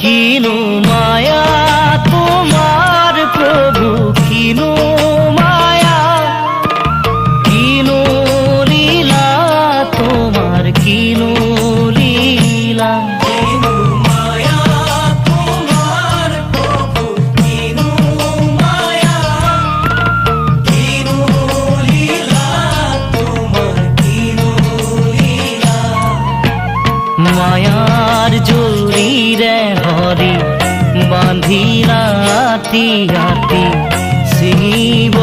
কিনু মায়া তোমার প্রভু, কিনু মায়া, কিনু লীলা তোমার, কিনু লীলা। মায়ার জুড়ি রে হরি বাঁধি রাতি রাতি শিব